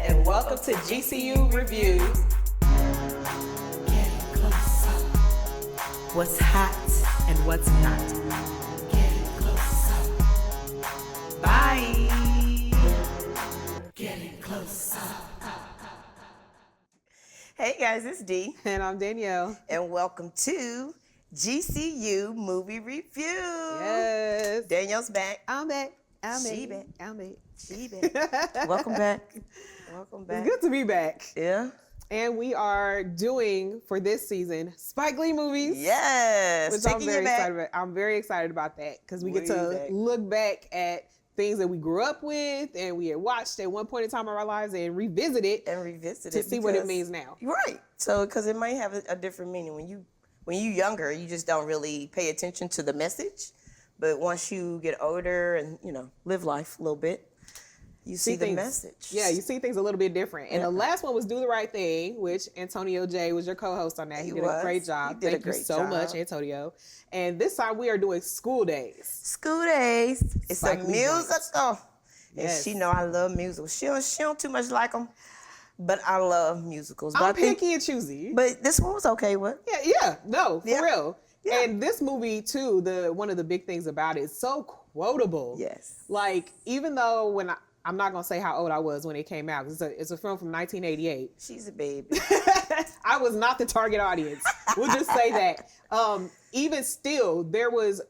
and welcome to GCU Reviews. Getting closer. What's hot and what's not. Getting closer. Bye. Getting closer. Hey guys, it's Dee. And I'm Danielle. And welcome to GCU Movie Review. Yes. Danielle's back. I'm back. She back. She back. Welcome back. Welcome back. It's good to be back. Yeah. And we are doing, for this season, Spike Lee movies. Yes. Which I'm very excited about. I'm very excited about that because we get to look back at things that we grew up with and we had watched at one point in time of our lives and revisit it. To see what it means now. Right. So, because it might have a different meaning. When you're younger, you just don't really pay attention to the message. But once you get older and, live life a little bit, you see the message. Yeah, you see things a little bit different. And the last one was Do the Right Thing, which Antonio J was your co-host on that. He did a great job. Thank you so much, Antonio. And this time we are doing School Days. School Days. It's a musical. Yes. And she know I love musicals. She don't too much like them, but I love musicals. I'm picky and choosy. But this one was okay with. For real. Yeah. And this movie too, one of the big things about it is so quotable. Yes. Like, even though I'm not gonna say how old I was when it came out. It's a film from 1988. She's a baby. I was not the target audience. We'll just say that. Even still, there was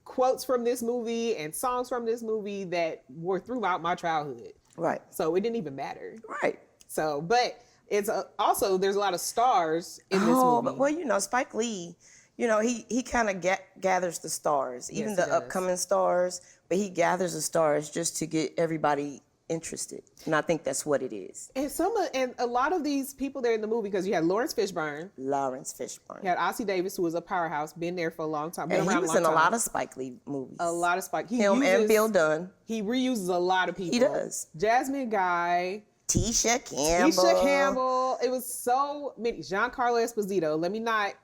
quotes from this movie and songs from this movie that were throughout my childhood. Right. So it didn't even matter. Right. So, but it's also there's a lot of stars in this movie. But well, Spike Lee. He kind of gathers the stars, even the upcoming stars, but he gathers the stars just to get everybody interested. And I think that's what it is. And a lot of these people there in the movie, because you had Lawrence Fishburne. You had Ossie Davis, who was a powerhouse, been there for a long time. And he was in a lot of Spike Lee movies. A lot of Spike. Him and Bill Dunn. He reuses a lot of people. He does. Jasmine Guy. Tisha Campbell. It was so many. Giancarlo Esposito. Let me not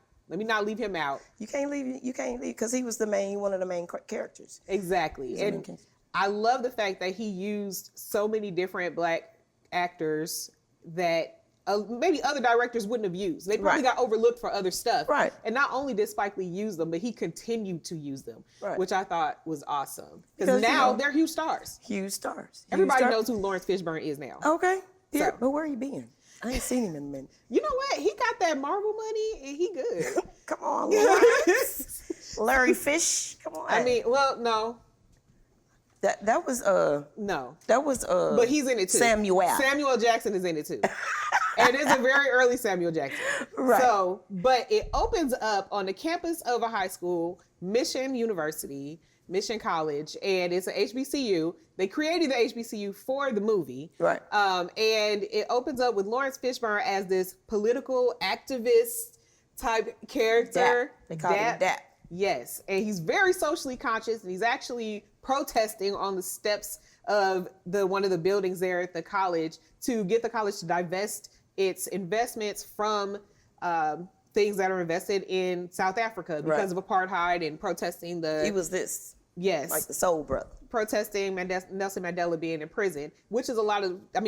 leave him out. You can't leave because he was one of the main characters. Exactly. And I love the fact that he used so many different Black actors that maybe other directors wouldn't have used. They probably got overlooked for other stuff. Right. And not only did Spike Lee use them, but he continued to use them, which I thought was awesome. Because now they're huge stars. Everybody knows who Lawrence Fishburne is now. Okay. Yeah, but where you been? I ain't seen him in a minute. You know what? He got that Marvel money and he good. Come on, Lawrence. Larry Fish. Come on. I mean, well, no. That was no. That was but he's in it too. Samuel Jackson is in it too. And it's a very early Samuel Jackson. Right. So, but it opens up on the campus of a high school, Mission College, and it's an HBCU. They created the HBCU for the movie. Right. And it opens up with Lawrence Fishburne as this political activist type character. They call him Dap. Yes. And he's very socially conscious, and he's actually protesting on the steps of one of the buildings there at the college to get the college to divest its investments from things that are invested in South Africa because of apartheid and protesting He was this. Yes. Like the soul brother. Protesting Nelson Mandela being in prison, which is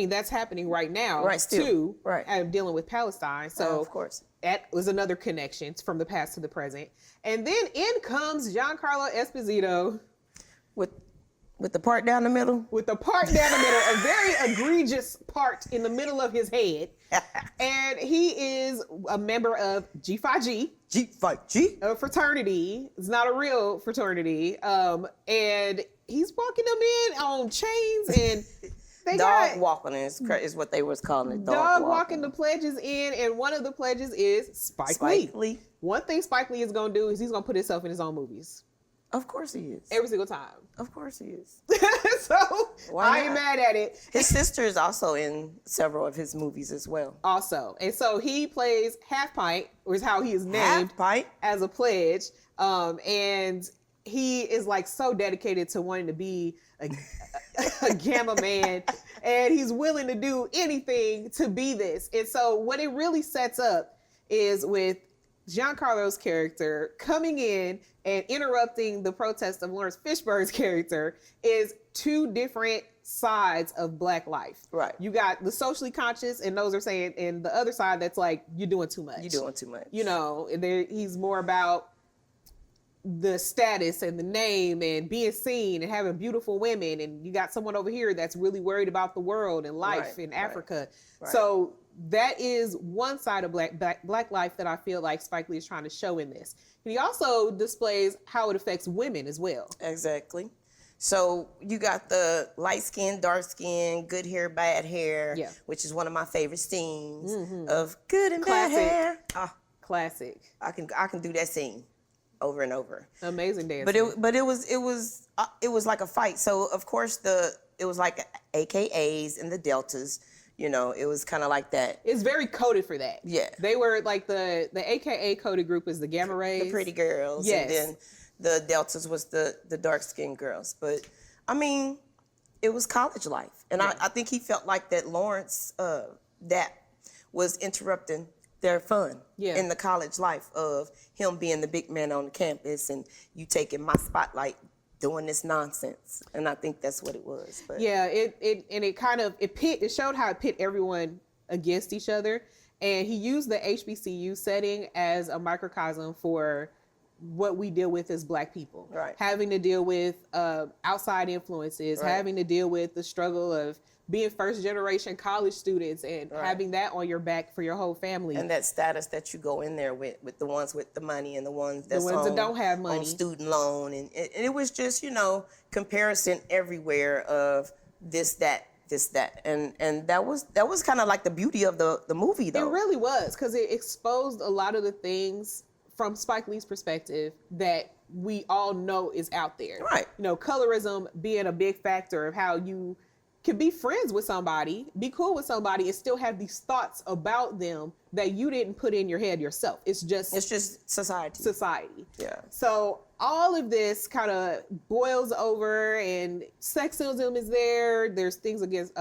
that's happening right now, too. Right. Dealing with Palestine. So, of course. That was another connection from the past to the present. And then in comes Giancarlo Esposito. With the part down the middle? With the part down the middle, a very egregious part in the middle of his head. And he is a member of G5G. A fraternity. It's not a real fraternity. And he's walking them in on chains and they dog walking is what they was calling it. Dog walking the pledges in, and one of the pledges is Spike Lee. One thing Spike Lee is going to do is he's going to put himself in his own movies. Of course he is. Every single time. Of course he is. So I ain't mad at it. His sister is also in several of his movies as well. Also. And so he plays Half Pint, or is how he is named as a pledge. And he is like so dedicated to wanting to be a Gamma man. And he's willing to do anything to be this. And so what it really sets up is with Giancarlo's character coming in and interrupting the protest of Lawrence Fishburne's character is two different sides of Black life. Right. You got the socially conscious, and those are saying, and the other side that's like, you're doing too much. You're doing too much. You know, and he's more about the status and the name and being seen and having beautiful women. And you got someone over here that's really worried about the world and life in Africa. Right. So that is one side of black life that I feel like Spike Lee is trying to show in this. And he also displays how it affects women as well. Exactly. So you got the light skin, dark skin, good hair, bad hair, which is one of my favorite scenes of good and Classic. bad hair. Ah, Classic. I can do that scene over and over. Amazing dance. But it was like a fight. So of course it was like AKAs and the deltas. You know, it was kind of like that. It's very coded for that. Yeah. They were like the AKA coded group is the gamma rays. The pretty girls. Yes. And then the deltas was the dark skinned girls. But I mean, it was college life. And I think he felt like that Lawrence that was interrupting their fun in the college life of him being the big man on the campus and you taking my spotlight doing this nonsense. And I think that's what it was. But yeah, it showed how it pit everyone against each other. And he used the HBCU setting as a microcosm for what we deal with as Black people. Right. Having to deal with outside influences, having to deal with the struggle of being first generation college students and having that on your back for your whole family. And that status that you go in there with the ones with the money and the ones that don't have money. On student loan. And it was just, you know, comparison everywhere of this, that. And that was kind of like the beauty of the movie, though. It really was, because it exposed a lot of the things from Spike Lee's perspective that we all know is out there. Right. You know, colorism being a big factor of how you can be friends with somebody, be cool with somebody, and still have these thoughts about them that you didn't put in your head yourself. It's just society. Yeah. So all of this kind of boils over, and sexism is there. There's things against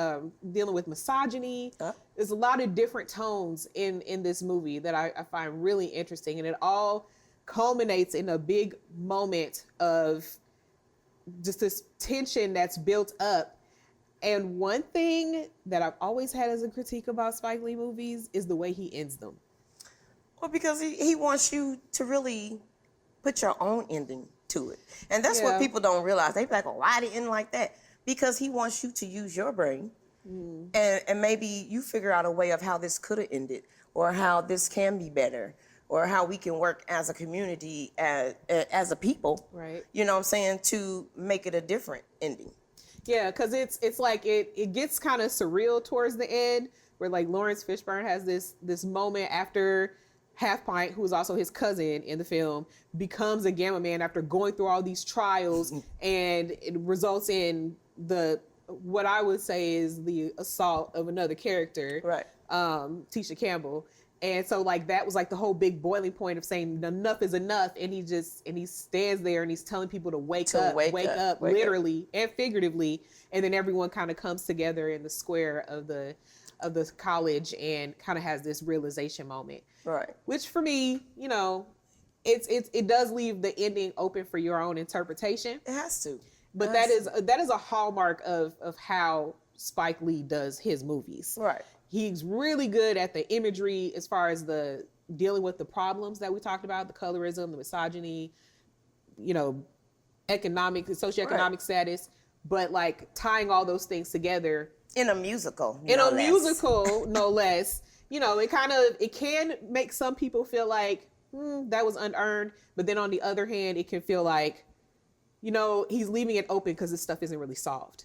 dealing with misogyny. There's a lot of different tones in this movie that I find really interesting, and it all culminates in a big moment of just this tension that's built up. And one thing that I've always had as a critique about Spike Lee movies is the way he ends them. Well, because he wants you to really put your own ending to it. And that's what people don't realize. They be like, oh, why did it end like that? Because he wants you to use your brain. And maybe you figure out a way of how this could have ended, or how this can be better, or how we can work as a community, as a people. Right. You know what I'm saying? To make it a different ending. Yeah, because it's like it gets kind of surreal towards the end, where like Lawrence Fishburne has this moment after Half Pint, who is also his cousin in the film, becomes a gamma man after going through all these trials, and it results in what I would say is the assault of another character, right? Tisha Campbell. And so like that was like the whole big boiling point of saying enough is enough, and he stands there and he's telling people to wake up, literally and figuratively, and then everyone kind of comes together in the square of the college and kind of has this realization moment. Right. Which for me, you know, it does leave the ending open for your own interpretation. It has to. But that is a hallmark of how Spike Lee does his movies. Right. He's really good at the imagery as far as the dealing with the problems that we talked about, the colorism, the misogyny, you know, socioeconomic status, but like tying all those things together. In a musical, no less. You know, it can make some people feel like, that was unearned. But then on the other hand, it can feel like, you know, he's leaving it open because this stuff isn't really solved.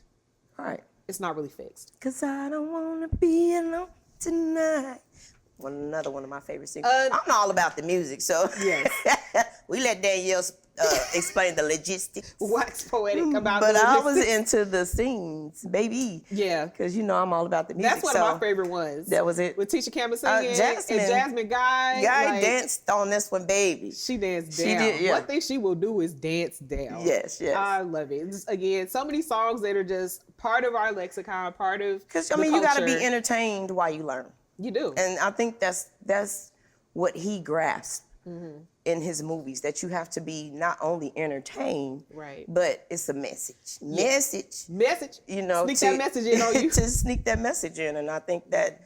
Right. It's not really fixed. Cause I don't wanna be alone tonight. Another one of my favorite singers. I'm all about the music, so yes. We let Danielle explain the logistics. Wax poetic about but the logistics. I was into the scenes, baby. Yeah. Because you know I'm all about the music. That's one of my favorite ones. That was it. With Tisha Campbell singing and Jasmine Guy. Guy danced on this one, baby. She danced down. She did, yeah. One thing she will do is dance down. Yes. I love it. Just, again, so many songs that are just part of our lexicon, part of Because, the you culture. got to be entertained while you learn. You do. And I think that's what he grasped in his movies, that you have to be not only entertained, Right. but it's a message. Message. You know, Sneak that message in on you. to sneak that message in, and I think that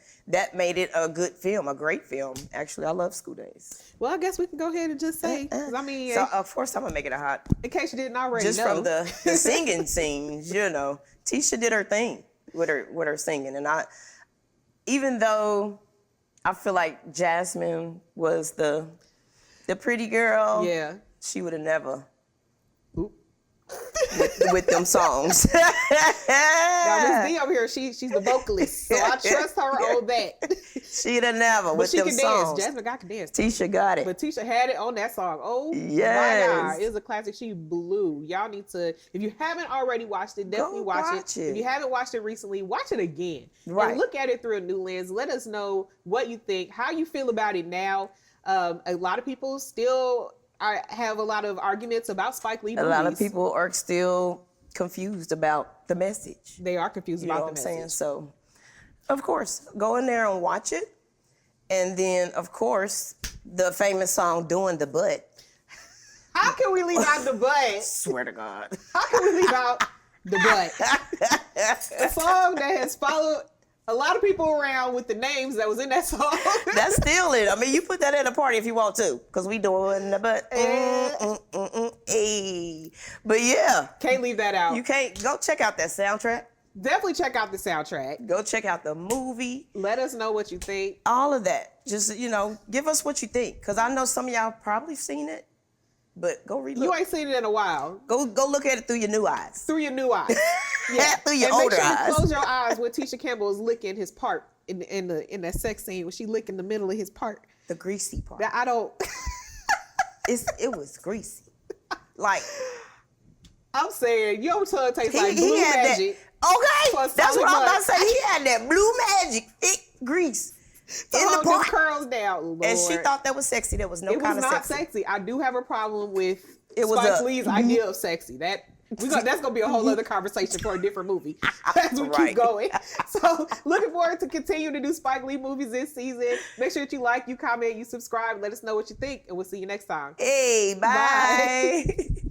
made it a good film, a great film. Actually, I love School Daze. Well, I guess we can go ahead and just say, 'cause I mean, So of course I'm gonna make it a hot. in case you didn't already Just know. from the singing scenes, you know, Tisha did her thing with her singing, and even though I feel like Jasmine was the pretty girl, Yeah. she would have never Oop. with them songs. Now, Miss D over here, she's the vocalist, so I trust her on that. She'd have never But with she them can songs. dance. Jasmine can dance. Tisha got it. But Tisha had it on that song. Oh, Yes. my God. It was a classic. She blew. Y'all need to, if you haven't already watched it, definitely Go watch watch it. it. If you haven't watched it recently, watch it again. Right. And look at it through a new lens. Let us know what you think, how you feel about it now. A lot of people still have a lot of arguments about Spike Lee movies. A lot of people are still confused about the message. They are confused You know about what the I'm saying? message. So, of course, go in there and watch it. And then, of course, the famous song, Doing the Butt. How can we leave out the butt? Swear to God. How can we leave out the butt? A song that has followed a lot of people around with the names that was in that song. That's still it. I mean, you put that at a party if you want to, because we doing the butt. Hey. But yeah, Can't leave that out. you can't go check out that soundtrack. Definitely check out the soundtrack. Go check out the movie. Let us know what you think. All of that. Just, give us what you think. Because I know some of y'all probably seen it, but go read it. You ain't seen it in a while. Go look at it through your new eyes. Through your new eyes. Yeah, through your And make older sure eyes. you close your eyes when Tisha Campbell is licking his part in that sex scene when she licking the middle of his part. The greasy part. That I don't. It was greasy. Like, I'm saying your tongue tastes like he blue had magic. that. Okay, for a that's solid what I'm about month. to say. He had that blue magic, thick grease To in the hold them part. curls down, Lord. And she thought that was sexy. There was no it was kind of not sexy. sexy. I do have a problem with It was Spike a- Lee's idea of sexy. That's gonna be a whole other conversation for a different movie as we Right. keep going. So looking forward to continue to do Spike Lee movies this season. Make sure that you like, you comment, you subscribe, let us know what you think, and we'll see you next time. Hey, bye.